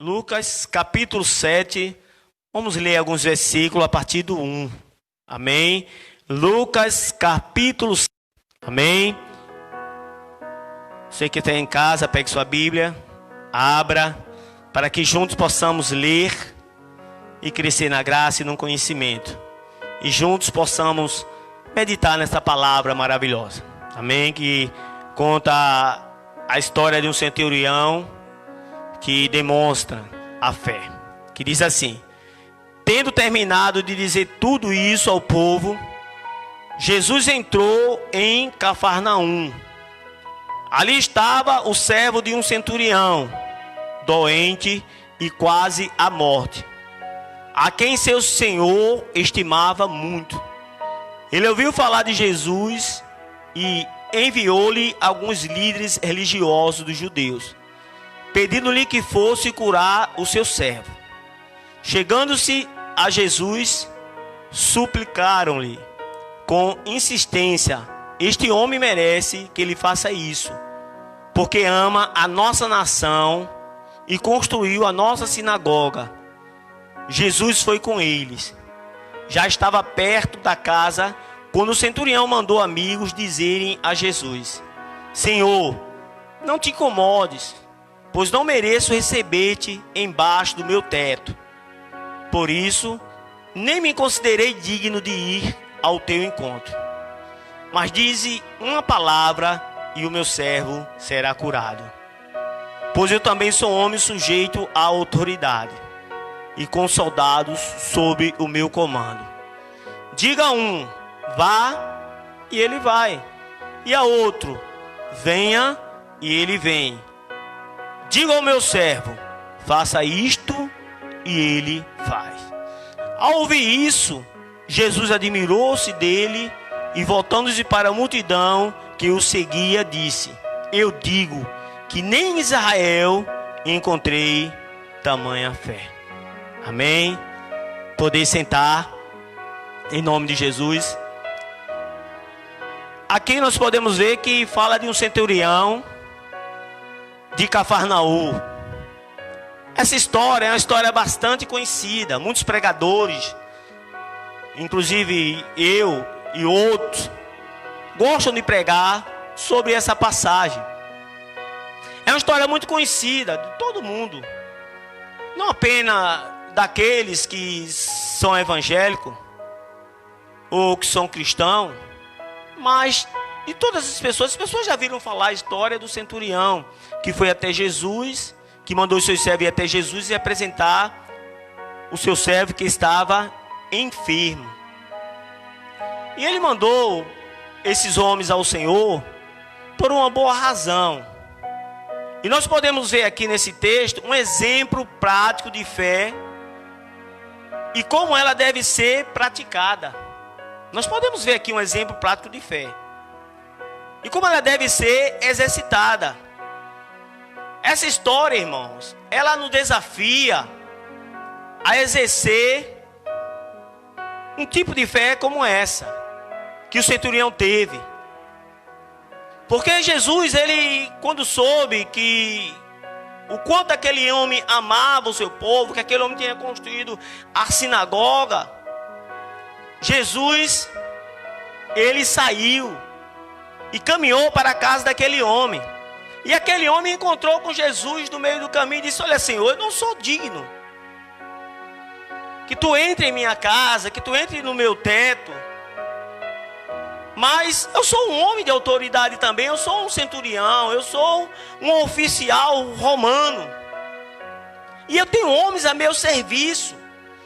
Lucas capítulo 7, vamos ler alguns versículos a partir do 1. Amém? Lucas capítulo 7. Amém? Você que está em casa, pegue sua Bíblia, abra, para que juntos possamos ler e crescer na graça e no conhecimento. E juntos possamos meditar nessa palavra maravilhosa. Amém? Que conta a história de um centurião que demonstra a fé. Que diz assim: tendo terminado de dizer tudo isso ao povo, Jesus entrou em Cafarnaum. Ali estava o servo de um centurião, doente e quase à morte, a quem seu senhor estimava muito. Ele ouviu falar de Jesus e enviou-lhe alguns líderes religiosos dos judeus, pedindo-lhe que fosse curar o seu servo. Chegando-se a Jesus, suplicaram-lhe com insistência: este homem merece que ele faça isso, porque ama a nossa nação e construiu a nossa sinagoga. Jesus foi com eles. Já estava perto da casa quando o centurião mandou amigos dizerem a Jesus: Senhor, não te incomodes, pois não mereço receber-te embaixo do meu teto. Por isso, nem me considerei digno de ir ao teu encontro. Mas dize uma palavra e o meu servo será curado. Pois eu também sou homem sujeito à autoridade e com soldados sob o meu comando. Diga a um: vá, e ele vai. E a outro: venha, e ele vem. Diga ao meu servo: faça isto, e ele faz. Ao ouvir isso, Jesus admirou-se dele e, voltando-se para a multidão que o seguia, disse: eu digo que nem em Israel encontrei tamanha fé. Amém? Poder sentar, em nome de Jesus. Aqui nós podemos ver que fala de um centurião de Cafarnaum. Essa história é uma história bastante conhecida. Muitos pregadores, inclusive eu e outros, gostam de pregar sobre essa passagem. É uma história muito conhecida de todo mundo, não apenas daqueles que são evangélicos ou que são cristãos, mas de todas as pessoas. As pessoas já viram falar a história do centurião que foi até Jesus, que mandou os seus servos ir até Jesus e apresentar o seu servo que estava enfermo. E ele mandou esses homens ao Senhor por uma boa razão. E nós podemos ver aqui nesse texto um exemplo prático de fé e como ela deve ser praticada. Nós podemos ver aqui um exemplo prático de fé e como ela deve ser exercitada. Essa história, irmãos, ela nos desafia a exercer um tipo de fé como essa que o centurião teve. Porque Jesus, ele, quando soube que o quanto aquele homem amava o seu povo, que aquele homem tinha construído a sinagoga, Jesus, ele saiu e caminhou para a casa daquele homem. E aquele homem encontrou com Jesus no meio do caminho e disse: olha, Senhor, eu não sou digno que tu entre em minha casa, que tu entre no meu teto, mas eu sou um homem de autoridade também, eu sou um centurião, eu sou um oficial romano, e eu tenho homens a meu serviço,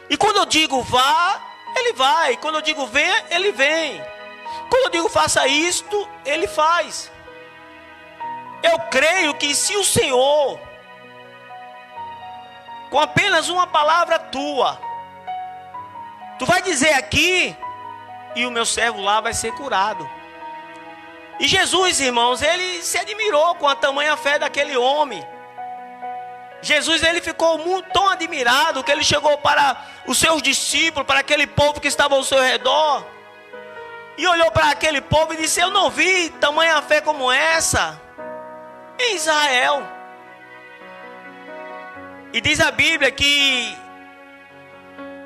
e quando eu digo vá, ele vai, quando eu digo venha, ele vem, quando eu digo faça isto, ele faz. Eu creio que se o Senhor, com apenas uma palavra tua, tu vai dizer aqui, e o meu servo lá vai ser curado. E Jesus, irmãos, ele se admirou com a tamanha fé daquele homem. Jesus, ele ficou tão admirado que ele chegou para os seus discípulos, para aquele povo que estava ao seu redor, e olhou para aquele povo e disse: eu não vi tamanha fé como essa em Israel. E diz a Bíblia que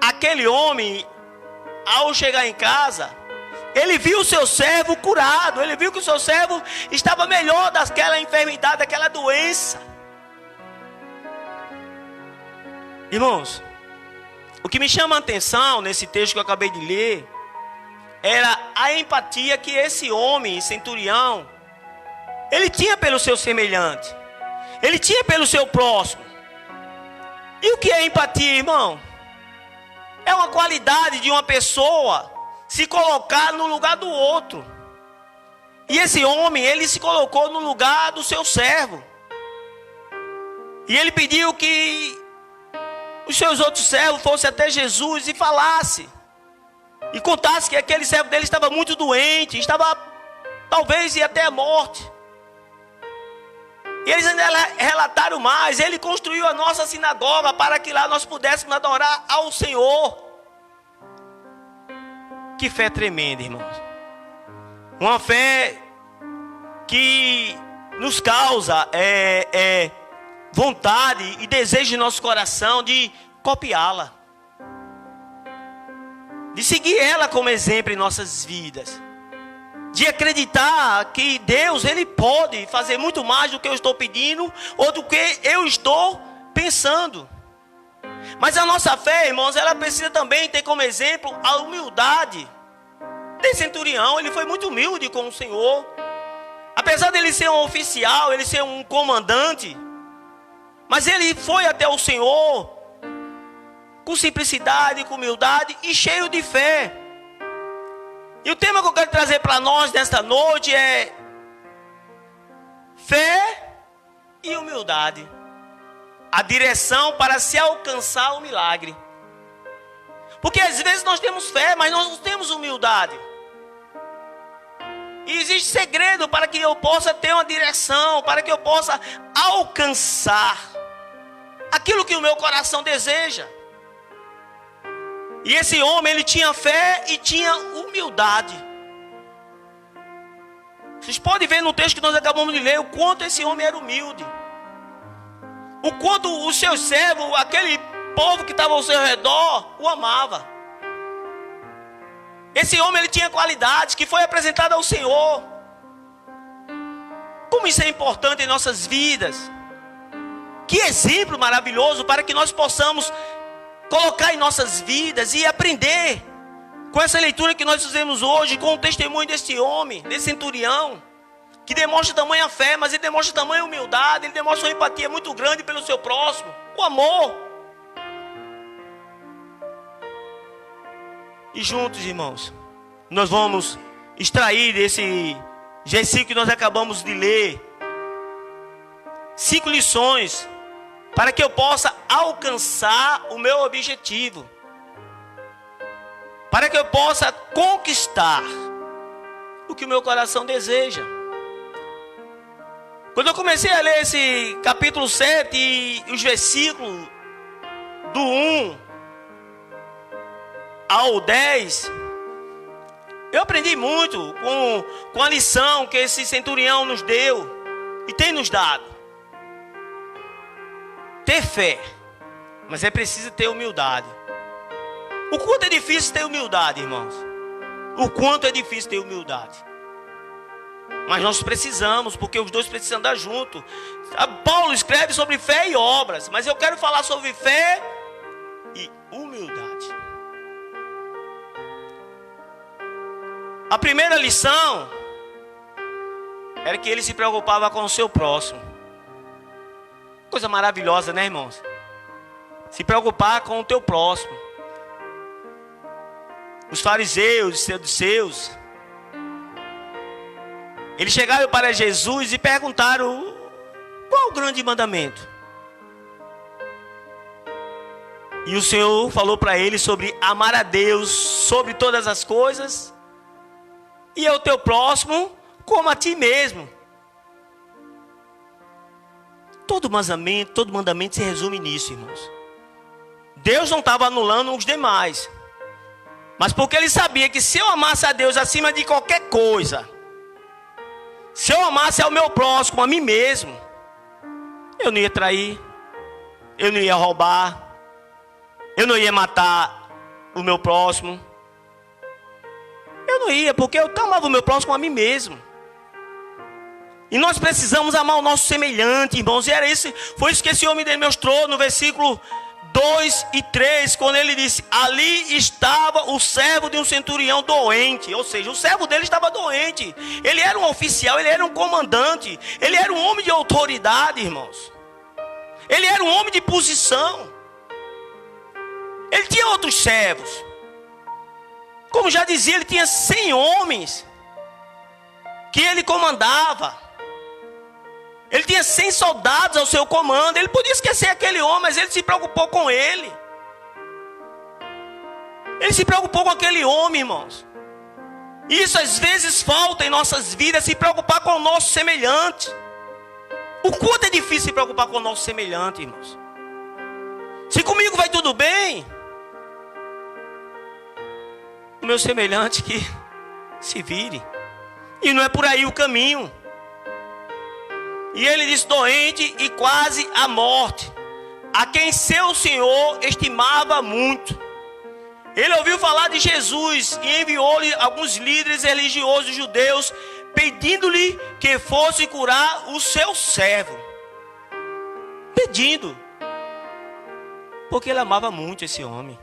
aquele homem, ao chegar em casa, ele viu o seu servo curado. Ele viu que o seu servo estava melhor daquela enfermidade, daquela doença. Irmãos, o que me chama a atenção nesse texto que eu acabei de ler era a empatia que esse homem, centurião, ele tinha pelo seu semelhante. Ele tinha pelo seu próximo. E o que é empatia, irmão? É uma qualidade de uma pessoa se colocar no lugar do outro. E esse homem, ele se colocou no lugar do seu servo. E ele pediu que os seus outros servos fossem até Jesus e falasse. E contasse que aquele servo dele estava muito doente, estava talvez ir até a morte. E eles ainda relataram mais: ele construiu a nossa sinagoga para que lá nós pudéssemos adorar ao Senhor. Que fé tremenda, irmãos. Uma fé que nos causa vontade e desejo em nosso coração de copiá-la, de seguir ela como exemplo em nossas vidas, de acreditar que Deus, Ele pode fazer muito mais do que eu estou pedindo ou do que eu estou pensando. Mas a nossa fé, irmãos, ela precisa também ter como exemplo a humildade desse centurião. Ele foi muito humilde com o Senhor. Apesar dele ser um oficial, ele ser um comandante, mas ele foi até o Senhor com simplicidade, com humildade e cheio de fé. E o tema que eu quero trazer para nós nesta noite é fé e humildade. A direção para se alcançar o milagre. Porque às vezes nós temos fé, mas nós não temos humildade. E existe segredo para que eu possa ter uma direção, para que eu possa alcançar aquilo que o meu coração deseja. E esse homem, ele tinha fé e tinha humildade. Vocês podem ver no texto que nós acabamos de ler o quanto esse homem era humilde. O quanto o seu servo, aquele povo que estava ao seu redor, o amava. Esse homem, ele tinha qualidades que foi apresentada ao Senhor. Como isso é importante em nossas vidas. Que exemplo maravilhoso para que nós possamos colocar em nossas vidas e aprender com essa leitura que nós fizemos hoje, com o testemunho desse homem, desse centurião, que demonstra tamanha fé, mas ele demonstra tamanha humildade, ele demonstra uma empatia muito grande pelo seu próximo, o amor. E juntos, irmãos, nós vamos extrair desse versículo que nós acabamos de ler 5 lições para que eu possa alcançar o meu objetivo, para que eu possa conquistar o que o meu coração deseja. Quando eu comecei a ler esse capítulo 7 e os versículos do 1 ao 10, eu aprendi muito com a lição que esse centurião nos deu e tem nos dado. Ter fé, mas é preciso ter humildade. O quanto é difícil ter humildade, irmãos. O quanto é difícil ter humildade. Mas nós precisamos, porque os dois precisam andar juntos. Paulo escreve sobre fé e obras, mas eu quero falar sobre fé e humildade. A primeira lição era que ele se preocupava com o seu próximo. Coisa maravilhosa, né, irmãos? Se preocupar com o teu próximo. Os fariseus e saduceus, eles chegaram para Jesus e perguntaram: qual o grande mandamento? E o Senhor falou para eles sobre amar a Deus sobre todas as coisas e ao teu próximo como a ti mesmo. Todo mandamento se resume nisso, irmãos. Deus não estava anulando os demais, mas porque ele sabia que se eu amasse a Deus acima de qualquer coisa, se eu amasse ao meu próximo, a mim mesmo, eu não ia trair, eu não ia roubar, eu não ia matar o meu próximo. Eu não ia, porque eu amava o meu próximo a mim mesmo. E nós precisamos amar o nosso semelhante, irmãos. E era isso, foi isso que esse homem demonstrou no versículo 2 e 3, quando ele disse: ali estava o servo de um centurião doente. Ou seja, o servo dele estava doente. Ele era um oficial, ele era um comandante, ele era um homem de autoridade, irmãos. Ele era um homem de posição. Ele tinha outros servos. Como já dizia, ele tinha 100 homens que ele comandava. Ele tinha 100 soldados ao seu comando. Ele podia esquecer aquele homem, mas ele se preocupou com ele. Ele se preocupou com aquele homem, irmãos. E isso às vezes falta em nossas vidas, se preocupar com o nosso semelhante. O quanto é difícil se preocupar com o nosso semelhante, irmãos. Se comigo vai tudo bem, o meu semelhante que se vire. E não é por aí o caminho. E ele disse: doente e quase à morte, a quem seu senhor estimava muito. Ele ouviu falar de Jesus e enviou-lhe alguns líderes religiosos judeus, pedindo-lhe que fosse curar o seu servo. Pedindo, porque ele amava muito esse homem.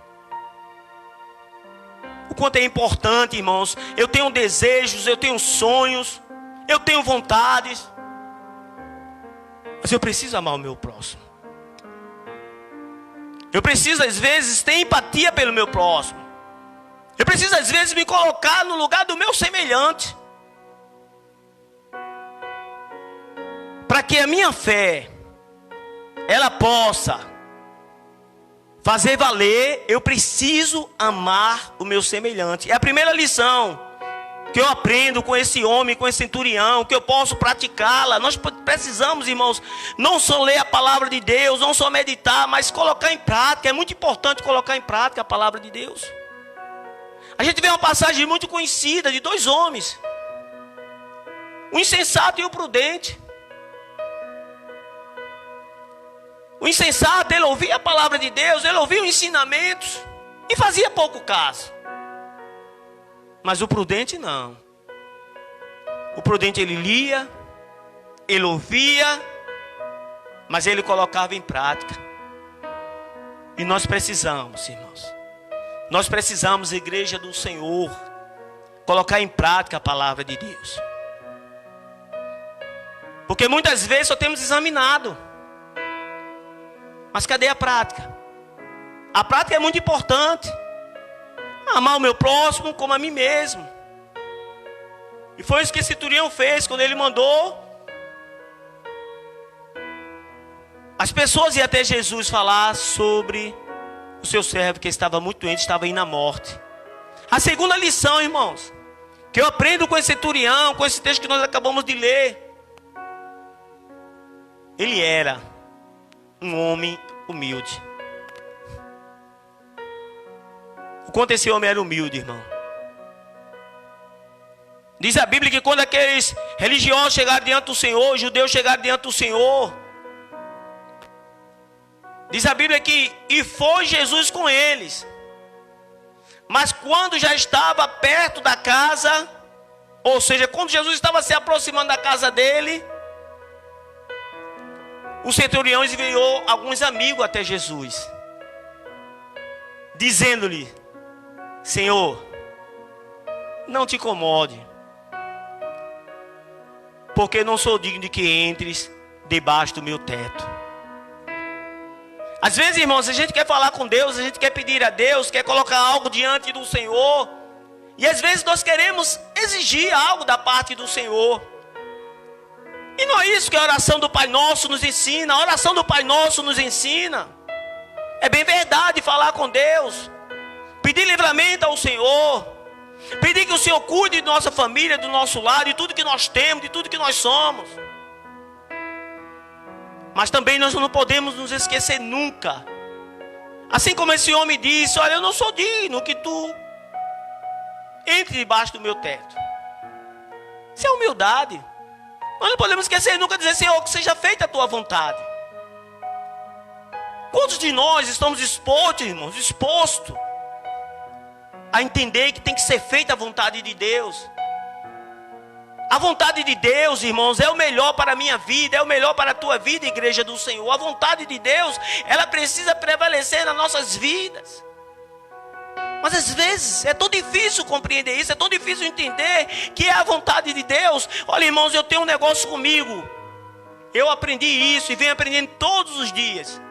O quanto é importante, irmãos. Eu tenho desejos, eu tenho sonhos, eu tenho vontades, mas eu preciso amar o meu próximo. Eu preciso às vezes ter empatia pelo meu próximo. Eu preciso às vezes me colocar no lugar do meu semelhante, para que a minha fé ela possa fazer valer. Eu preciso amar o meu semelhante. É a primeira lição que eu aprendo com esse homem, com esse centurião, que eu posso praticá-la. Nós precisamos, irmãos, não só ler a palavra de Deus, não só meditar, mas colocar em prática. É muito importante colocar em prática a palavra de Deus. A gente vê uma passagem muito conhecida de 2 homens, o insensato e o prudente. O insensato, ele ouvia a palavra de Deus, ele ouvia os ensinamentos e fazia pouco caso. Mas o prudente não. O prudente, ele lia, ele ouvia, mas ele colocava em prática. E nós precisamos, irmãos, nós precisamos, igreja do Senhor, colocar em prática a palavra de Deus. Porque muitas vezes só temos examinado, mas cadê a prática? A prática é muito importante. Amar o meu próximo como a mim mesmo. E foi isso que esse centurião fez quando ele mandou as pessoas ir até Jesus falar sobre o seu servo que estava muito doente, estava indo à morte. A segunda lição, irmãos, que eu aprendo com esse centurião, com esse texto que nós acabamos de ler: ele era um homem humilde. O quanto esse homem era humilde, irmão. Diz a Bíblia que quando aqueles religiosos chegaram diante do Senhor, os judeus chegaram diante do Senhor, diz a Bíblia que e foi Jesus com eles. Mas quando já estava perto da casa, ou seja, quando Jesus estava se aproximando da casa dele, o centurião enviou alguns amigos até Jesus, dizendo-lhe: Senhor, não te incomode, porque não sou digno de que entres debaixo do meu teto. Às vezes, irmãos, a gente quer falar com Deus, a gente quer pedir a Deus, quer colocar algo diante do Senhor, e às vezes nós queremos exigir algo da parte do Senhor. E não é isso que a oração do Pai Nosso nos ensina. A oração do Pai Nosso nos ensina. É bem verdade falar com Deus, pedir livramento ao Senhor, pedir que o Senhor cuide de nossa família, do nosso lar, de tudo que nós temos, de tudo que nós somos. Mas também nós não podemos nos esquecer nunca. Assim como esse homem disse: olha, eu não sou digno que tu entre debaixo do meu teto. Isso é humildade. Nós não podemos esquecer nunca de dizer: Senhor, que seja feita a tua vontade. Quantos de nós estamos dispostos, irmãos, dispostos a entender que tem que ser feita a vontade de Deus? A vontade de Deus, irmãos, é o melhor para a minha vida, é o melhor para a tua vida, igreja do Senhor. A vontade de Deus, ela precisa prevalecer nas nossas vidas. Mas às vezes é tão difícil compreender isso, é tão difícil entender que é a vontade de Deus. Olha, irmãos, eu tenho um negócio comigo. Eu aprendi isso e venho aprendendo todos os dias.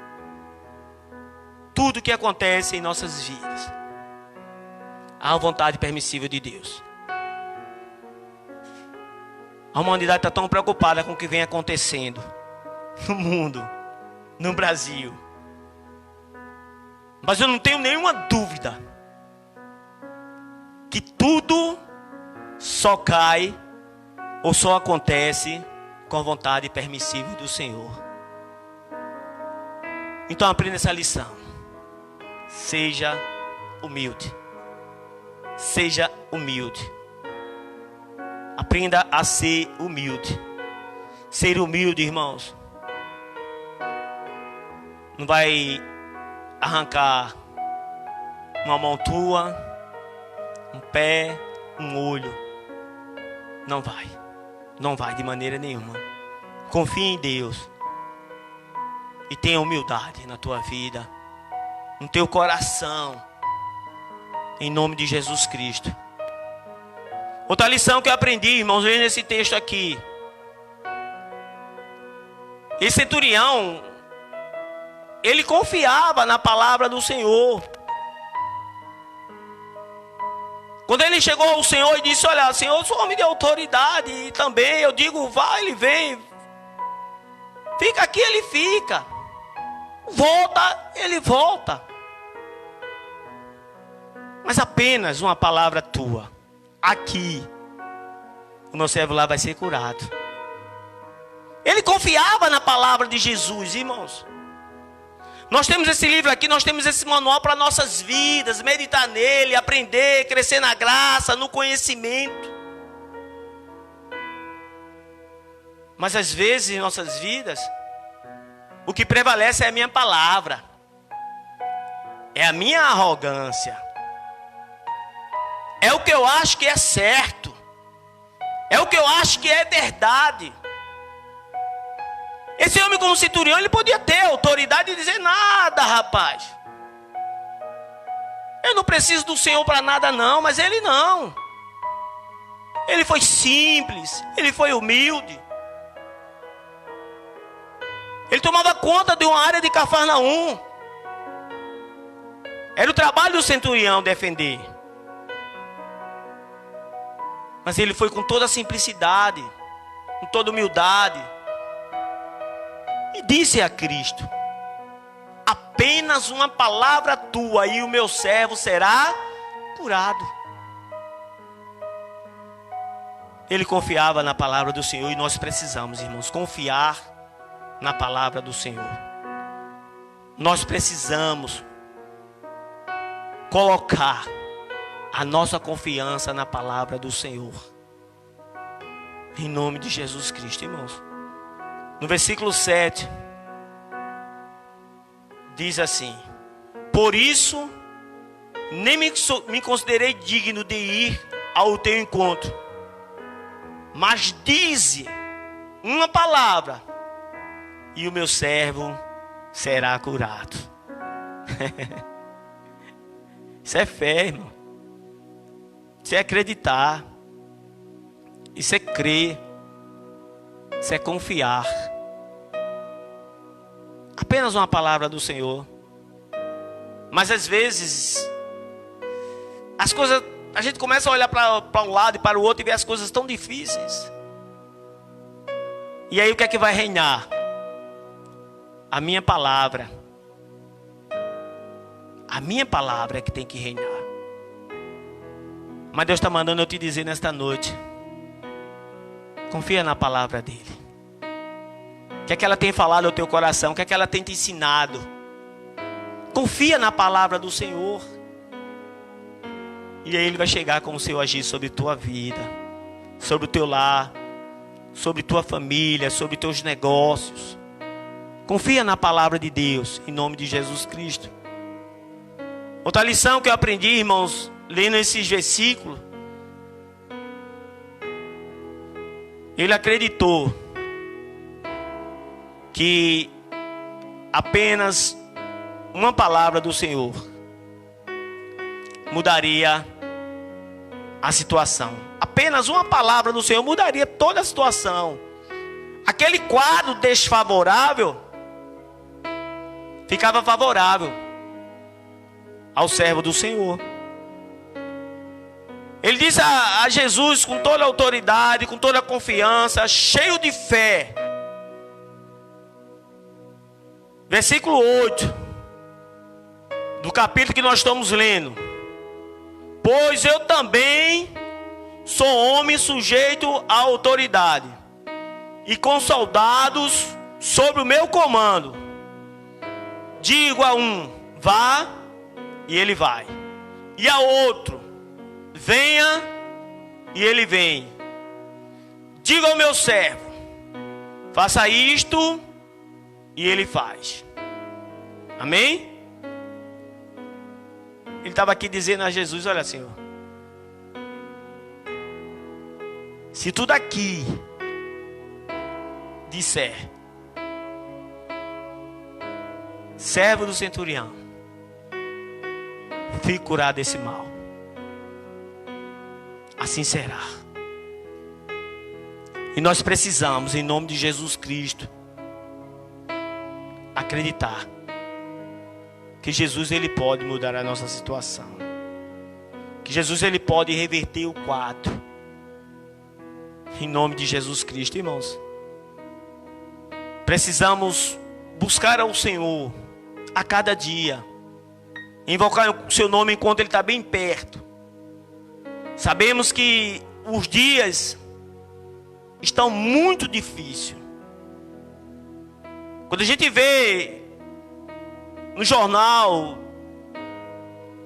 Tudo que acontece em nossas vidas, há a vontade permissível de Deus. A humanidade está tão preocupada com o que vem acontecendo no mundo, no Brasil. Mas eu não tenho nenhuma dúvida que tudo só cai ou só acontece com a vontade permissível do Senhor. Então aprenda essa lição. Seja humilde. Seja humilde. Aprenda a ser humilde. Ser humilde, irmãos, não vai arrancar uma mão tua, um pé, um olho. Não vai. Não vai de maneira nenhuma. Confie em Deus. E tenha humildade na tua vida, no teu coração. Em nome de Jesus Cristo. Outra lição que eu aprendi, irmãos, vendo esse texto aqui. Esse centurião, ele confiava na palavra do Senhor. Quando ele chegou ao Senhor e disse: olha, Senhor, o Senhor me deu autoridade. E também eu digo, vai, ele vem. Fica aqui, ele fica. Volta, ele volta. Mas apenas uma palavra tua. Aqui, o meu servo lá vai ser curado. Ele confiava na palavra de Jesus, irmãos. Nós temos esse livro aqui, nós temos esse manual para nossas vidas, meditar nele, aprender, crescer na graça, no conhecimento. Mas às vezes em nossas vidas, o que prevalece é a minha palavra, é a minha arrogância. É o que eu acho que é certo. É o que eu acho que é verdade. Esse homem como centurião, ele podia ter autoridade de dizer: nada, rapaz. Eu não preciso do Senhor para nada não. Mas ele não. Ele foi simples. Ele foi humilde. Ele tomava conta de uma área de Cafarnaum. Era o trabalho do centurião defender. Mas ele foi com toda a simplicidade, com toda a humildade, e disse a Cristo: apenas uma palavra tua e o meu servo será curado. Ele confiava na palavra do Senhor, e nós precisamos, irmãos, confiar na palavra do Senhor. Nós precisamos colocar a nossa confiança na palavra do Senhor. Em nome de Jesus Cristo, irmãos. No versículo 7, diz assim: por isso, nem me considerei digno de ir ao teu encontro. Mas dize uma palavra, e o meu servo será curado. Isso é fé, irmão. Isso é acreditar. Isso é crer. Isso é confiar. Apenas uma palavra do Senhor. Mas às vezes as coisas, a gente começa a olhar para um lado e para o outro e ver as coisas tão difíceis. E aí o que é que vai reinar? A minha palavra. A minha palavra é que tem que reinar. Mas Deus está mandando eu te dizer nesta noite: confia na palavra dele. O que é que ela tem falado ao teu coração? O que é que ela tem te ensinado? Confia na palavra do Senhor. E aí ele vai chegar com o seu agir sobre tua vida, sobre o teu lar, sobre tua família, sobre teus negócios. Confia na palavra de Deus, em nome de Jesus Cristo. Outra lição que eu aprendi, irmãos, lendo esses versículos. Ele acreditou que apenas uma palavra do Senhor mudaria a situação. Apenas uma palavra do Senhor mudaria toda a situação. Aquele quadro desfavorável ficava favorável ao servo do Senhor. Ele disse a Jesus com toda a autoridade, com toda a confiança, cheio de fé. Versículo 8 do capítulo que nós estamos lendo. Pois eu também sou homem sujeito à autoridade, e com soldados sob o meu comando. Digo a um, vá, e ele vai. E a outro, venha, e ele vem. Diga ao meu servo, faça isto, e ele faz. Amém? Ele estava aqui dizendo a Jesus, olha, Senhor, se tu daqui disser, servo do centurião, fique curado desse mal, assim será. E nós precisamos, em nome de Jesus Cristo, acreditar que Jesus, ele pode mudar a nossa situação, que Jesus, ele pode reverter o quadro, em nome de Jesus Cristo. Irmãos, precisamos buscar ao Senhor a cada dia, invocar o seu nome enquanto ele está bem perto. Sabemos que os dias estão muito difíceis. Quando a gente vê no jornal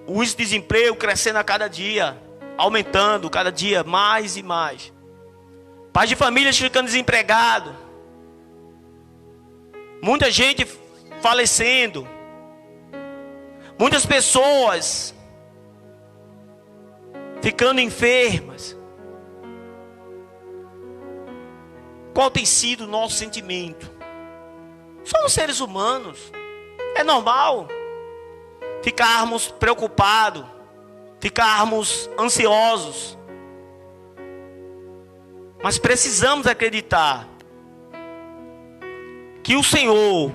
o desemprego crescendo a cada dia, aumentando cada dia mais e mais, pais de famílias ficando desempregados, muita gente falecendo, muitas pessoas ficando enfermas. Qual tem sido o nosso sentimento? Somos seres humanos, é normal ficarmos preocupados, ficarmos ansiosos, mas precisamos acreditar que o Senhor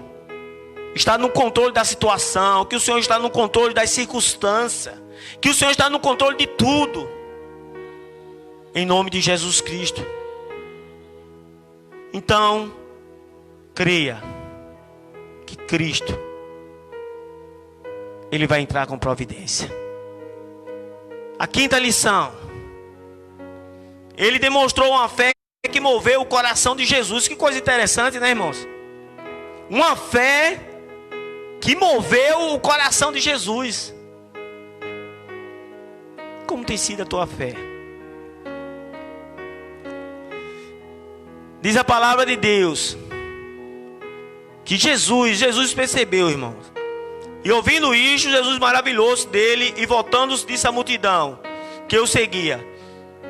está no controle da situação, que o Senhor está no controle das circunstâncias, que o Senhor está no controle de tudo, em nome de Jesus Cristo. Então, creia que Cristo, ele vai entrar com providência. A quinta lição, ele demonstrou uma fé que moveu o coração de Jesus. Que coisa interessante, né, irmãos? Uma fé que moveu o coração de Jesus. Como tem sido a tua fé? Diz a palavra de Deus que Jesus percebeu, irmãos. E ouvindo isto, Jesus maravilhou-se dele, e voltando-se disse à multidão que o seguia: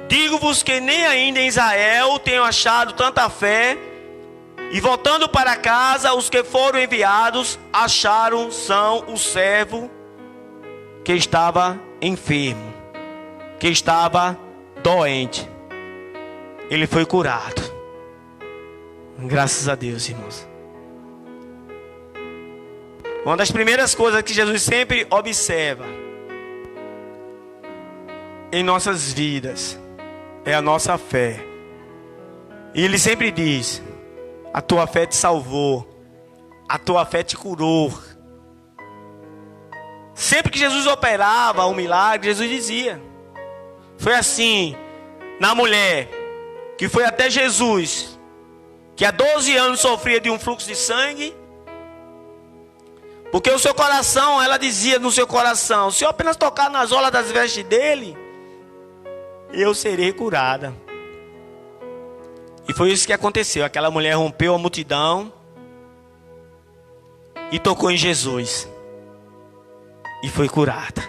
digo-vos que nem ainda em Israel tenho achado tanta fé. E voltando para casa, os que foram enviados acharam são o servo que estava enfermo, que estava doente. Ele foi curado. Graças a Deus, irmãos. Uma das primeiras coisas que Jesus sempre observa em nossas vidas é a nossa fé. E ele sempre diz: a tua fé te salvou, a tua fé te curou. Sempre que Jesus operava um milagre, Jesus dizia. Foi assim na mulher que foi até Jesus, que há 12 anos sofria de um fluxo de sangue. Porque o seu coração, ela dizia no seu coração: se eu apenas tocar nas orlas das vestes dele, eu serei curada. E foi isso que aconteceu. Aquela mulher rompeu a multidão e tocou em Jesus e foi curada.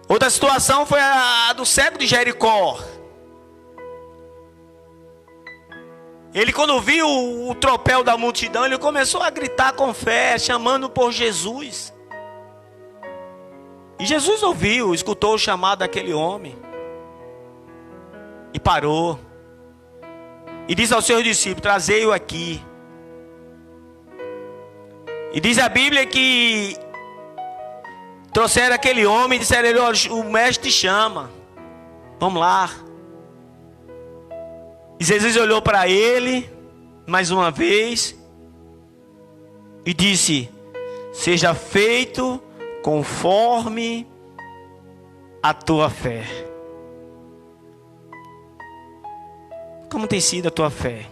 Outra situação foi a do cego de Jericó. Ele, quando viu o tropel da multidão, ele começou a gritar com fé, chamando por Jesus. E Jesus ouviu, escutou o chamado daquele homem e parou. E diz aos seus discípulos: trazei-o aqui. E diz a Bíblia que trouxeram aquele homem e disseram: o mestre te chama, vamos lá. E Jesus olhou para ele mais uma vez e disse: seja feito conforme a tua fé. Como tem sido a tua fé?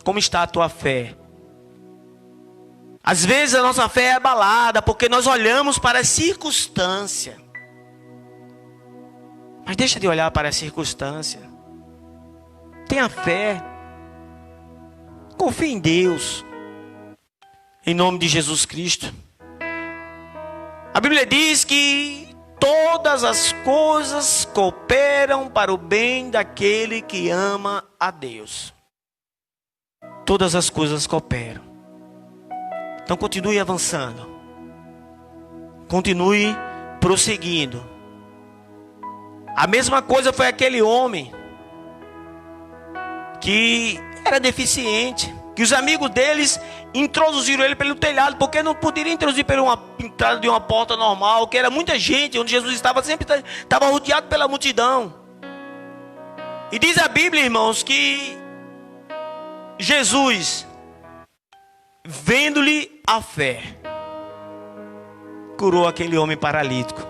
Como está a tua fé? Às vezes a nossa fé é abalada porque nós olhamos para a circunstância. Mas deixa de olhar para a circunstância. Tenha fé. Confie em Deus. Em nome de Jesus Cristo. A Bíblia diz que todas as coisas cooperam para o bem daquele que ama a Deus. Todas as coisas cooperam. Então continue avançando. Continue prosseguindo. A mesma coisa foi aquele homem que era deficiente, que os amigos deles introduziram ele pelo telhado, porque não poderiam introduzir pela entrada de uma porta normal, que era muita gente, onde Jesus sempre estava rodeado pela multidão. E diz a Bíblia, irmãos, que Jesus, vendo-lhe a fé, curou aquele homem paralítico.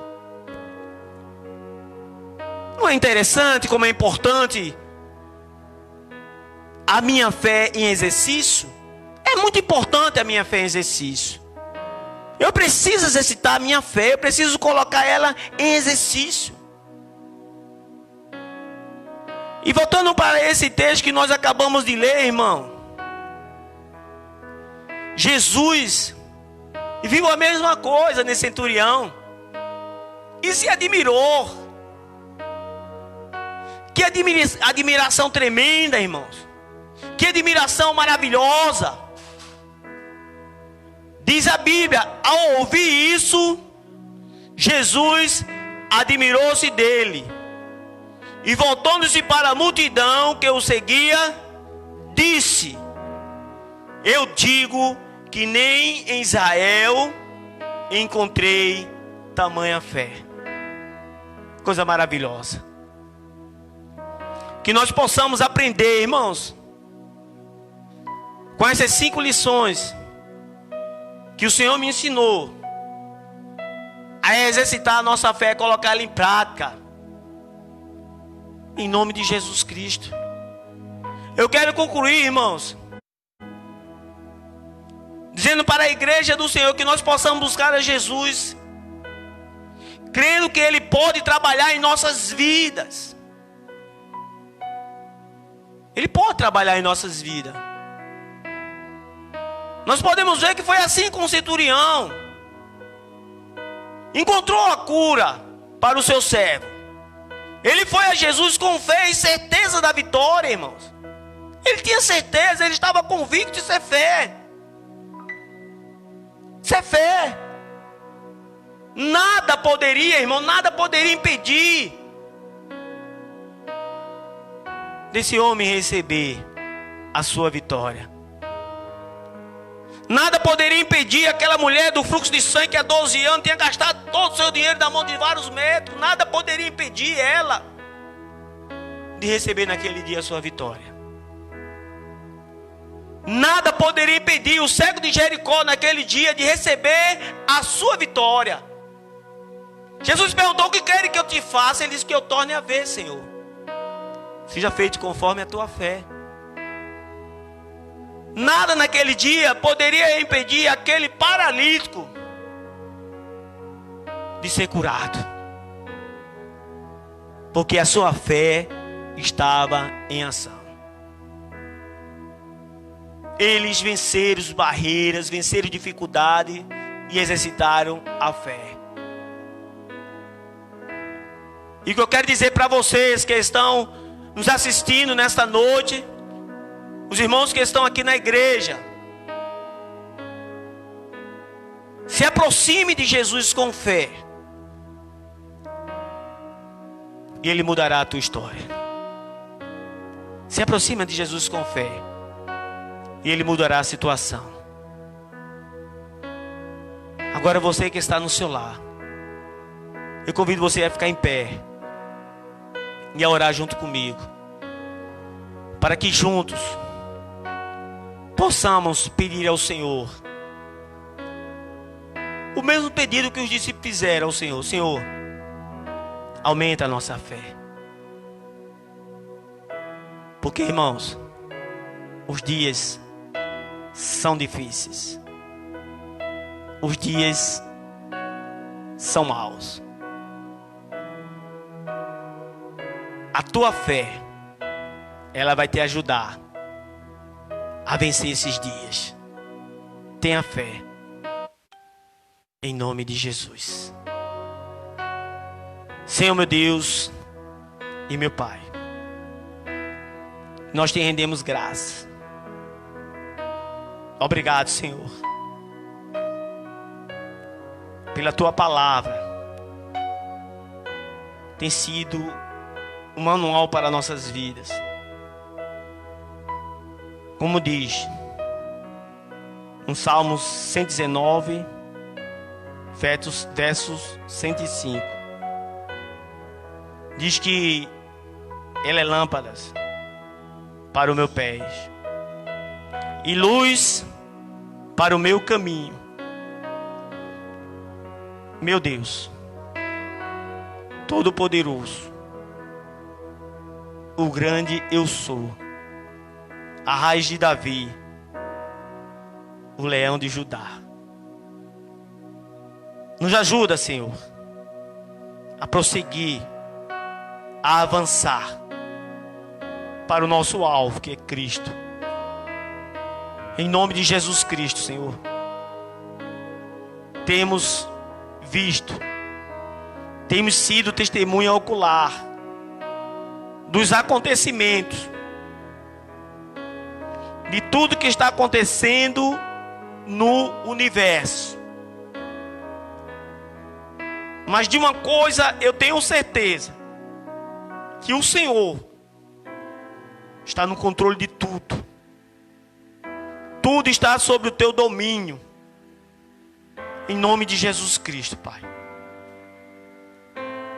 Não é interessante como é importante a minha fé em exercício? É muito importante a minha fé em exercício. Eu preciso exercitar a minha fé, eu preciso colocar ela em exercício. E voltando para esse texto que nós acabamos de ler, irmão, Jesus viu a mesma coisa nesse centurião e se admirou. Que admiração tremenda, irmãos. Que admiração maravilhosa. Diz a Bíblia: ao ouvir isso, Jesus admirou-se dele. E voltando-se para a multidão que o seguia, disse: eu digo que nem em Israel encontrei tamanha fé. Coisa maravilhosa. Que nós possamos aprender, irmãos, com essas 5 lições que o Senhor me ensinou a exercitar a nossa fé, colocá-la em prática, em nome de Jesus Cristo. Eu quero concluir, irmãos, dizendo para a igreja do Senhor que nós possamos buscar a Jesus, crendo que Ele pode trabalhar em nossas vidas. Ele pode trabalhar em nossas vidas. Nós podemos ver que foi assim com o centurião. Encontrou a cura para o seu servo. Ele foi a Jesus com fé e certeza da vitória, irmãos. Ele tinha certeza, ele estava convicto de ser fé. Isso é fé. Nada poderia, irmão, nada poderia impedir desse homem receber a sua vitória. Nada poderia impedir aquela mulher do fluxo de sangue que há 12 anos tinha gastado todo o seu dinheiro na mão de vários médicos. Nada poderia impedir ela de receber naquele dia a sua vitória. Nada poderia impedir o cego de Jericó naquele dia de receber a sua vitória. Jesus perguntou: o que quer que eu te faça? Ele disse: que eu torne a ver, Senhor. Seja feito conforme a tua fé. Nada naquele dia poderia impedir aquele paralítico de ser curado, porque a sua fé estava em ação. Eles venceram as barreiras, venceram dificuldade e exercitaram a fé. E o que eu quero dizer para vocês que estão nos assistindo nesta noite, os irmãos que estão aqui na igreja, se aproxime de Jesus com fé, e Ele mudará a tua história. Se aproxime de Jesus com fé, e Ele mudará a situação. Agora você que está no seu lar, eu convido você a ficar em pé e a orar junto comigo, para que juntos possamos pedir ao Senhor o mesmo pedido que os discípulos fizeram ao Senhor. Senhor, aumenta a nossa fé. Porque, irmãos, os dias são difíceis. Os dias são maus. A tua fé, ela vai te ajudar a vencer esses dias. Tenha fé. Em nome de Jesus. Senhor meu Deus e meu Pai, nós te rendemos graça. Obrigado, Senhor, pela tua palavra. Tem sido um manual para nossas vidas. Como diz no Salmos 119, versos 105. Diz que ela é lâmpada para o meu pé e luz para o meu caminho. Meu Deus, Todo-Poderoso, o grande eu sou, a raiz de Davi, o leão de Judá. Nos ajuda, Senhor, a prosseguir, a avançar para o nosso alvo, que é Cristo. Em nome de Jesus Cristo, Senhor, temos visto, temos sido testemunha ocular dos acontecimentos, de tudo que está acontecendo no universo. Mas de uma coisa eu tenho certeza, que o Senhor está no controle de tudo. Tudo está sob o teu domínio. Em nome de Jesus Cristo, Pai.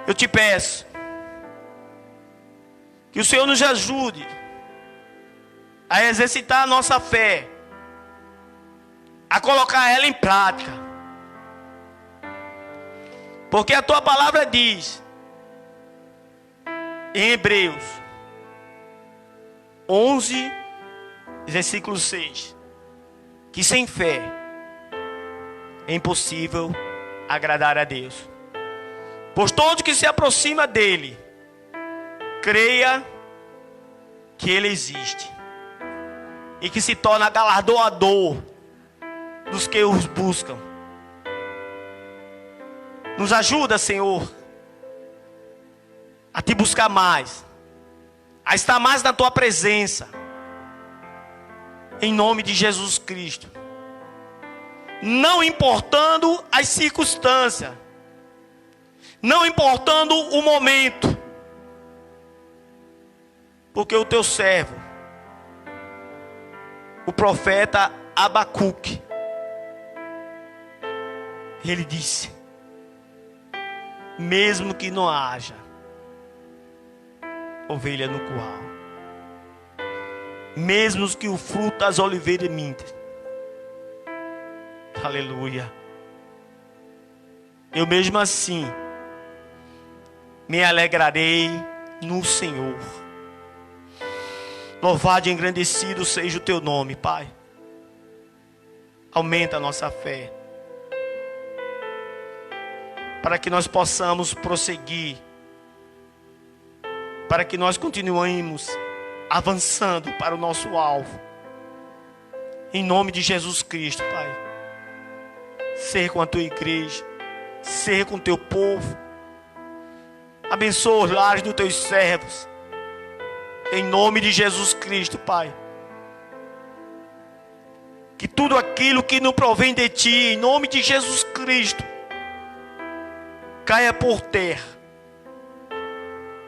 Eu te peço que o Senhor nos ajude a exercitar a nossa fé, a colocar ela em prática. Porque a tua palavra diz em Hebreus 11, versículo 6, que sem fé é impossível agradar a Deus. Pois todo que se aproxima dele, creia que ele existe e que se torna galardoador dos que os buscam. Nos ajuda, Senhor, a te buscar mais, a estar mais na tua presença, em nome de Jesus Cristo. Não importando as circunstâncias, não importando o momento, porque o teu servo, o profeta Abacuque, ele disse: mesmo que não haja ovelha no curral, mesmo que o fruto das oliveiras minta, aleluia, eu mesmo assim me alegrarei no Senhor. Louvado e engrandecido seja o teu nome, Pai. Aumenta a nossa fé, para que nós possamos prosseguir, para que nós continuemos avançando para o nosso alvo, Em nome de Jesus Cristo, Pai. Ser com a tua igreja. Ser com o teu povo. Abençoa os lares dos teus servos. Em nome de Jesus Cristo, Pai. Que tudo aquilo que não provém de Ti, em nome de Jesus Cristo, caia por terra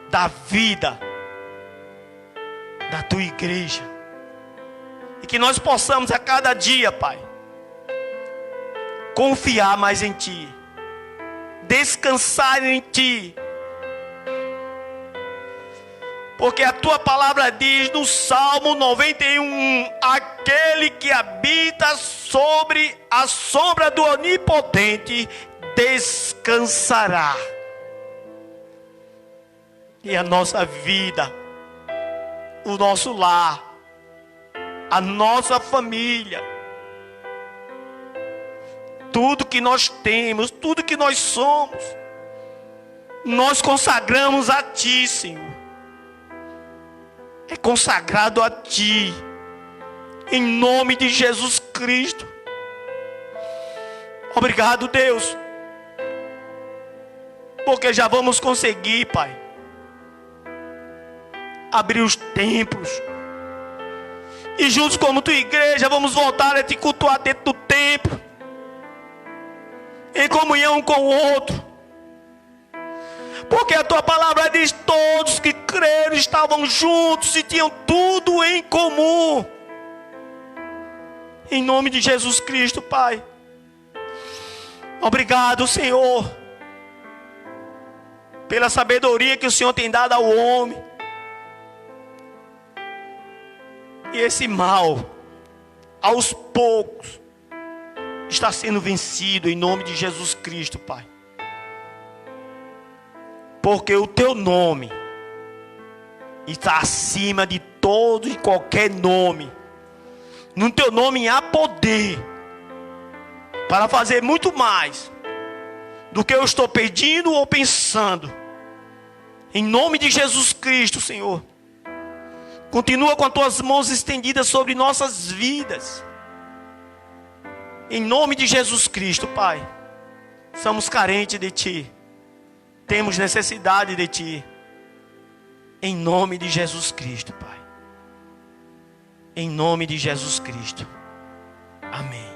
da vida da Tua igreja. E que nós possamos a cada dia, Pai, confiar mais em Ti, descansar em Ti. Porque a Tua palavra diz no Salmo 91, aquele que habita sobre a sombra do Onipotente descansará. E a nossa vida, o nosso lar, a nossa família, tudo que nós temos, tudo que nós somos, nós consagramos a Ti, Senhor. É consagrado a Ti, em nome de Jesus Cristo. Obrigado, Deus, porque já vamos conseguir, Pai, abrir os templos, e juntos como Tua igreja vamos voltar a Te cultuar dentro do templo, em comunhão um com o outro. Porque a Tua palavra diz, todos que creram estavam juntos e tinham tudo em comum. Em nome de Jesus Cristo, Pai. Obrigado, Senhor, pela sabedoria que o Senhor tem dado ao homem. E esse mal, aos poucos, está sendo vencido em nome de Jesus Cristo, Pai. Porque o Teu nome está acima de todo e qualquer nome. No Teu nome há poder para fazer muito mais do que eu estou pedindo ou pensando. Em nome de Jesus Cristo, Senhor, continua com as Tuas mãos estendidas sobre nossas vidas. Em nome de Jesus Cristo, Pai. Somos carentes de Ti. Temos necessidade de Ti. Em nome de Jesus Cristo, Pai. Em nome de Jesus Cristo. Amém.